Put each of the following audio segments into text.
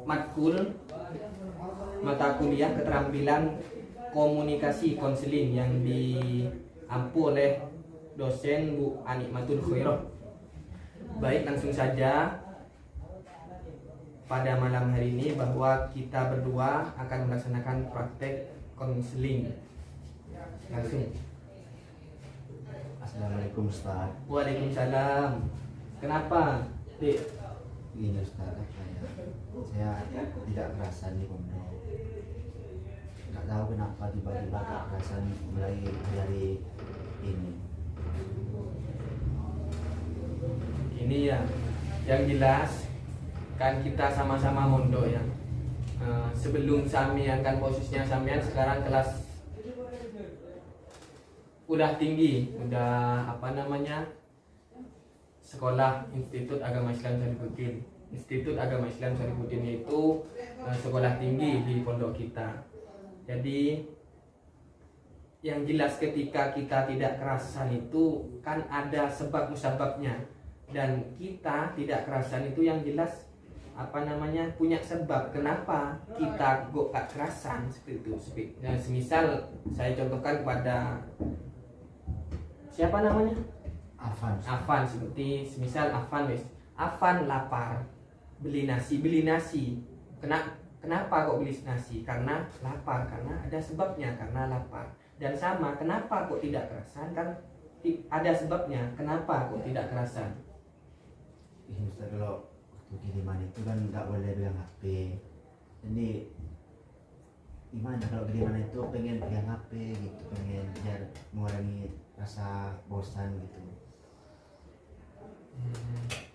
matkul mata kuliah keterampilan komunikasi konseling yang diampu oleh dosen Bu Anikmatul Khairah. Baik, langsung saja pada malam hari ini bahwa kita berdua akan melaksanakan praktek konseling. Langsung. Assalamualaikum Ustaz. Waalaikumsalam. Kenapa, Dik? Ini Ustaz, saya tidak kerasan di pondok. Tidak tahu kenapa tiba-tiba tak kerasan mulai dari ini. Ini ya, yang jelas kan kita sama-sama mondok ya. Sebelum Samian kan posisinya Samian sekarang kelas udah tinggi, udah sekolah Institut Agama Islam Syarifuddin. Institut Agama Islam Syarifuddin itu sekolah tinggi di pondok kita. Jadi yang jelas ketika kita tidak kerasan itu kan ada sebab musababnya, dan kita tidak kerasan itu yang jelas punya sebab kenapa kita gak kerasan seperti itu. Nah, semisal saya contohkan kepada siapa namanya? Afan, seperti semisal Afan lapar, beli nasi. Kenapa kok beli nasi? Karena lapar, karena ada sebabnya, karena lapar. Dan sama, kenapa kok tidak kerasan? Kan ada sebabnya, kenapa kok tidak kerasan? Ini Ustaz, kalau waktu kiriman itu kan nggak boleh pegang HP. Jadi gimana kalau kiriman itu pengen pegang HP gitu, pengen biar mengurangi rasa bosan gitu.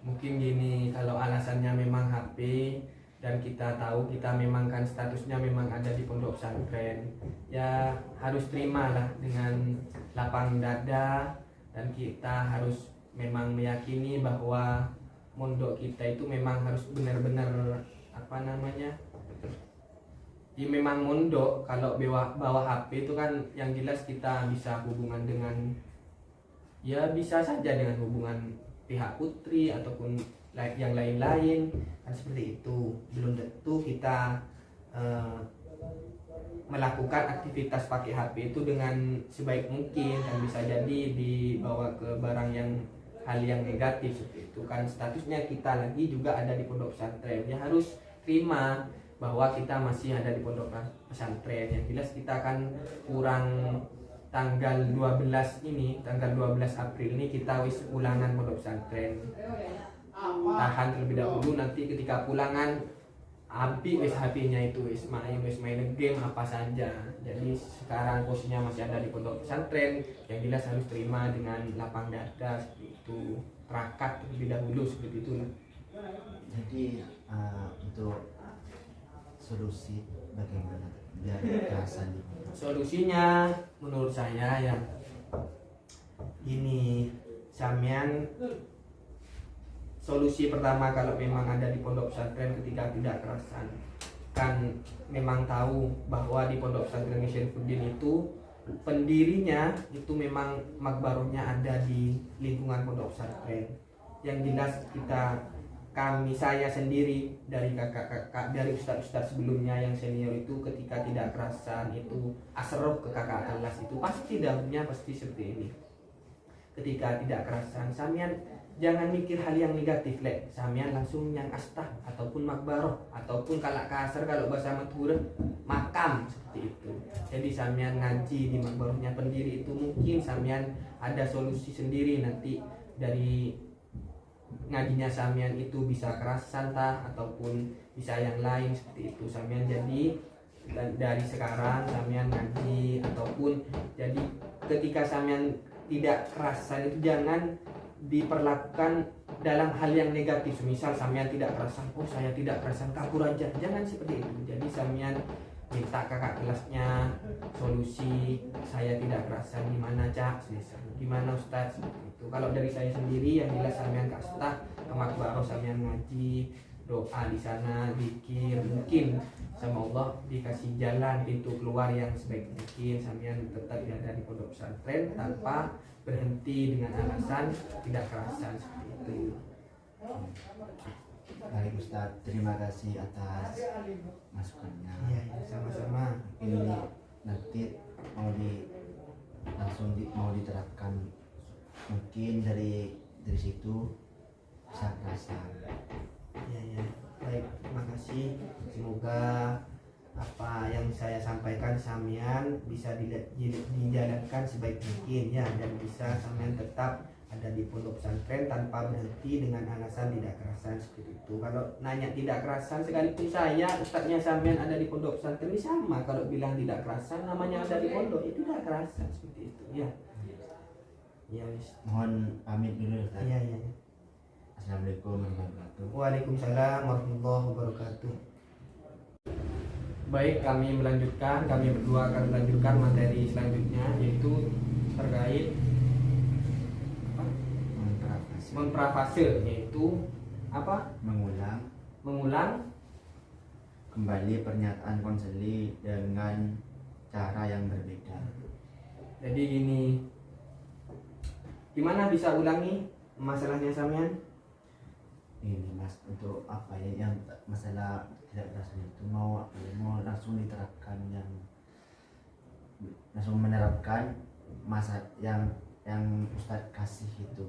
Mungkin gini, kalau alasannya memang HP dan kita tahu kita memang kan statusnya memang ada di pondok pesantren, ya harus terimalah dengan lapang dada, dan kita harus memang meyakini bahwa mondok kita itu memang harus benar-benar ya memang mondok. Kalau bawa HP itu kan yang jelas kita bisa hubungan dengan, ya bisa saja dengan hubungan pihak putri ataupun yang lain-lain kan seperti itu. Belum tentu kita melakukan aktivitas pakai HP itu dengan sebaik mungkin, dan bisa jadi dibawa ke barang yang hal yang negatif seperti itu. Kan statusnya kita lagi juga ada di pondok pesantren, ya harus terima bahwa kita masih ada di pondok pesantren. Yang jelas kita kan kurang tanggal 12 April ini kita wis ulangan pondok pesantren. Tahan terlebih dahulu, nanti ketika pulangan habis HP-nya itu wis main game apa saja. Jadi sekarang posisinya masih ada di pondok pesantren, yang jelas harus terima dengan lapang dada seperti itu. Terakat terlebih dahulu seperti itu. Jadi untuk solusi bagaimana biar kerasan? Solusinya menurut saya ya ini, Samian, solusi pertama kalau memang ada di pondok pesantren ketika tidak kerasan, kan memang tahu bahwa di pondok pesantren Syarifuddin itu pendirinya itu memang makbarohnya ada di lingkungan pondok pesantren. Yang jelas saya sendiri dari kakak-kakak, dari ustadz-ustadz sebelumnya yang senior itu ketika tidak kerasan itu asroh ke kakak kelas itu pasti dahulunya pasti seperti ini. Ketika tidak kerasan, Samian jangan mikir hal yang negatif, Samian langsung yang astah ataupun makbaroh, ataupun kalak kasar kalau bahasa Madura makam seperti itu. Jadi Samian ngaji di makbarohnya pendiri itu, mungkin Samian ada solusi sendiri nanti dari ngajinya Samian itu bisa kerasan ataupun bisa yang lain seperti itu. Samian jadi dari sekarang Samian ngaji, ataupun jadi ketika Samian tidak kerasan itu jangan diperlakukan dalam hal yang negatif. Misal Samian tidak kerasan, saya tidak kerasan, kabur aja, jangan seperti itu. Jadi Samian minta kakak kelasnya solusi, saya tidak kerasan gimana Cak, gimana Ustadz, seperti itu. Kalau dari saya sendiri yang jelas Samian kastah ke makbaroh, Samian ngaji, doa di sana, zikir, mungkin sama Allah dikasih jalan pintu keluar yang sebaik mungkin. Samian tetap berada di pondok pesantren tanpa berhenti dengan alasan tidak kerasan seperti itu. Baik Ustadz, terima kasih atas masukannya. Iya, ya, sama-sama. Ini nanti mau diterapkan, mungkin dari situ bisa terasa. Ya, ya. Baik, terima kasih. Semoga apa yang saya sampaikan samian bisa dijalankan sebaik mungkin ya, dan bisa samian tetap ada di pondok pesantren tanpa berhenti dengan alasan tidak kerasan seperti itu. Kalau nanya tidak kerasan, sekalipun saya ustadznya samian ada di pondok pesantren ini sama, kalau bilang tidak kerasan namanya ada di pondok itu tidak kerasan seperti itu ya. Ya wis. Mohon pamit dulu Ustaz. Iya, iya. Assalamualaikum warahmatullahi wabarakatuh. Waalaikumsalam warahmatullahi wabarakatuh. Baik, kami berdua akan melanjutkan materi selanjutnya, yaitu terkait memprafase, yaitu apa? Mengulang Kembali pernyataan konseli dengan cara yang berbeda. Jadi gini, gimana bisa ulangi masalahnya samian? Ini Mas, untuk apa ya yang masalah tidak berasanya itu mau langsung diterapkan, yang langsung menerapkan masa yang Ustadz kasih itu,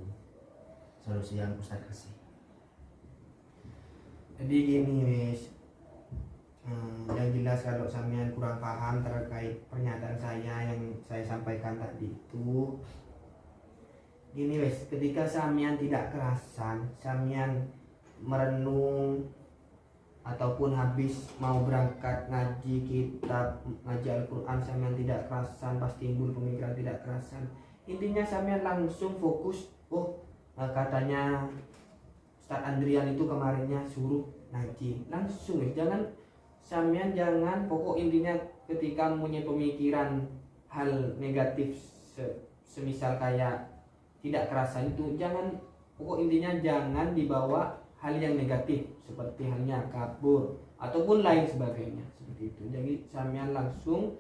solusi yang Ustadz kasih. Jadi gini wis, yang jelas kalau samian kurang paham terkait pernyataan saya yang saya sampaikan tadi itu, gini wis, ketika samian tidak kerasan, samian merenung ataupun habis mau berangkat ngaji kitab, ngaji Al-Quran, samian tidak kerasan, pasti timbul pemikiran tidak kerasan. Intinya samian langsung fokus, katanya Ustaz Andrian itu kemarinnya suruh ngaji, langsung ya. Jangan pokok intinya ketika mempunyai pemikiran hal negatif semisal kayak tidak kerasan itu, jangan, pokok intinya jangan dibawa hal yang negatif seperti halnya kabur ataupun lain sebagainya seperti itu. Jadi samian langsung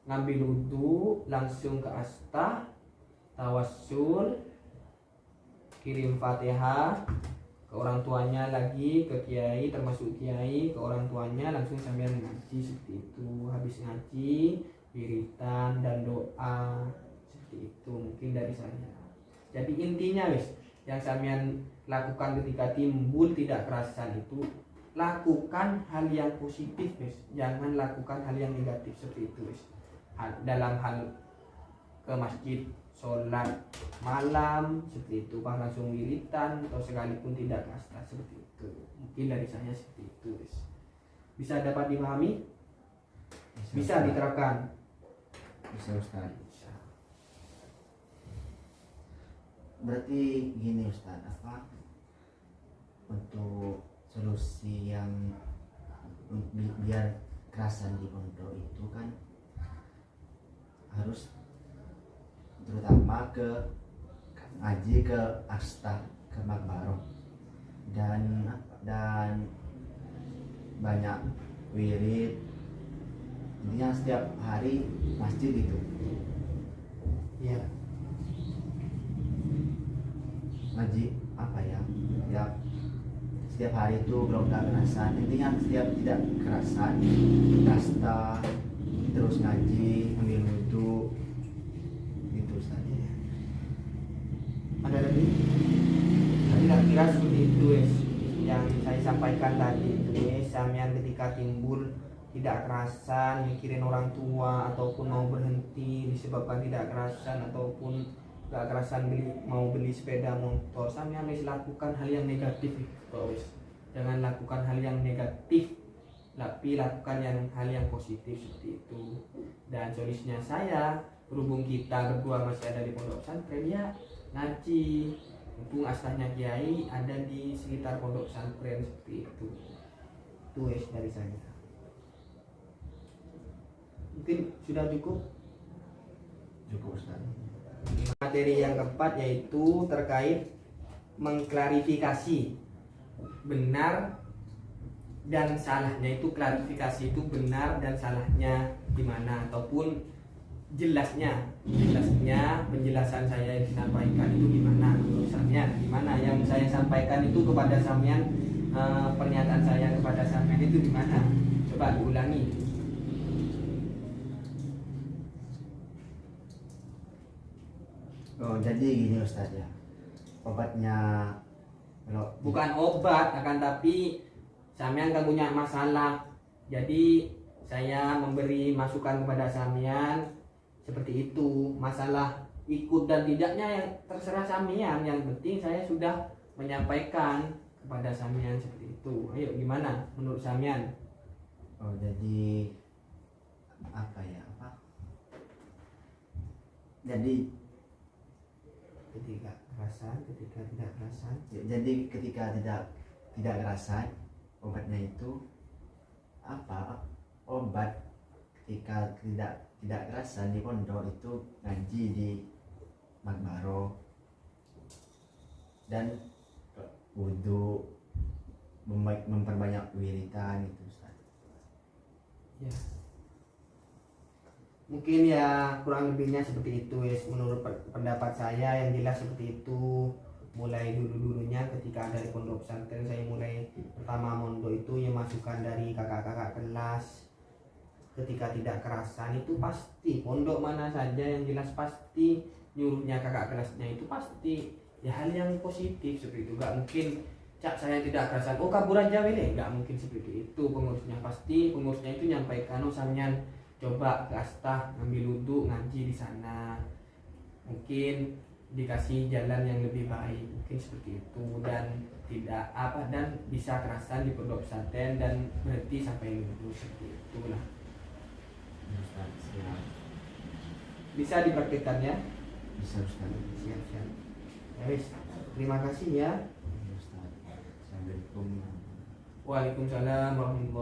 ngambil wudu, langsung ke astah, tawassul, kirim Fatihah ke orang tuanya, lagi ke kiai, termasuk kiai ke orang tuanya, langsung samian ngaji seperti itu. Habis ngaji, wiritan dan doa seperti itu mungkin dari saya. Jadi intinya wis, yang samian lakukan ketika timbul tidak kerasan itu, lakukan hal yang positif wis, jangan lakukan hal yang negatif seperti itu wis. Dalam hal ke masjid, sholat malam seperti itu, bahkan langsung wiritan atau sekalipun tidak kasta seperti itu. Mungkin dari saya seperti itu wis. Bisa dapat dipahami? Bisa diterapkan? Bisa Ustaz. Berarti gini Ustaz, apa untuk solusi yang biar kerasan di pondok itu kan harus terutama ke ngaji, ke astah, ke makbaroh, dan banyak wirid, intinya setiap hari masjid itu. Iya. Ngaji apa ya setiap hari itu belum gak kerasan, intinya setiap tidak kerasan kasta terus ngaji, ambil wudhu gitu saja. Ada lagi? Kira-kira seperti itu wes, yang saya sampaikan tadi itu wes. Samian ketika timbul tidak kerasan, mikirin orang tua ataupun mau berhenti disebabkan tidak kerasan ataupun gak kerasan mau beli sepeda motor, samian wes lakukan hal yang negatif itu wes. Jangan lakukan hal yang negatif, tapi lakukan hal yang positif seperti itu. Dan solusinya saya, berhubung kita berdua masih ada di pondok pesantren ya, ngaji, mumpung astahnya kiai ada di sekitar pondok pesantren seperti itu. Itu wes dari saya. Mungkin sudah cukup. Ustaz. Materi yang keempat yaitu terkait mengklarifikasi benar dan salahnya, itu klarifikasi itu benar dan salahnya di mana, ataupun jelasnya penjelasan saya yang disampaikan itu gimana menurut sampean, gimana yang saya sampaikan itu kepada sampean, pernyataan saya kepada sampean itu gimana, coba diulangi. Oh jadi gini Ustaz ya, obatnya kalau Bukan obat, akan tapi sampean kan punya masalah, jadi saya memberi masukan kepada sampean seperti itu. Masalah ikut dan tidaknya yang terserah sampean, yang penting saya sudah menyampaikan kepada sampean seperti itu. Ayo gimana menurut sampean? oh jadi apa ya apa? Jadi Ketika kerasan, ketika tidak kerasan. jadi ketika tidak kerasan obatnya itu apa? Obat ketika tidak kerasan di pondok itu ngaji di Makbaro dan wudhu, memperbanyak wiritan itu Ustaz. Ya. Mungkin ya kurang lebihnya seperti itu ya, menurut pendapat saya yang jelas seperti itu. Mulai dulunya ketika ada di pondok pesantren, saya mulai pertama mondok itu ya masukan dari kakak-kakak kelas. Ketika tidak kerasan itu pasti pondok mana saja yang jelas pasti nyuruhnya kakak kelasnya itu pasti ya hal yang positif seperti itu. Gak mungkin cak saya tidak kerasan, oh kabur aja wele, gak mungkin seperti itu. Pengurusnya pasti, pengurusnya itu nyampaikan, oh sampean coba ke Astah ngambil wudhu ngaji di sana, mungkin dikasih jalan yang lebih baik, mungkin seperti itu. Dan tidak apa, dan bisa kerasan di pondok pesantren dan berhenti sampai lulus, seperti itulah. Ustaz, siap. Bisa dipraktikkan ya. Bisa Ustaz. Siap. Ya wis, terima kasih ya. Ustaz. Assalamualaikum. Waalaikumsalam warahmatullahi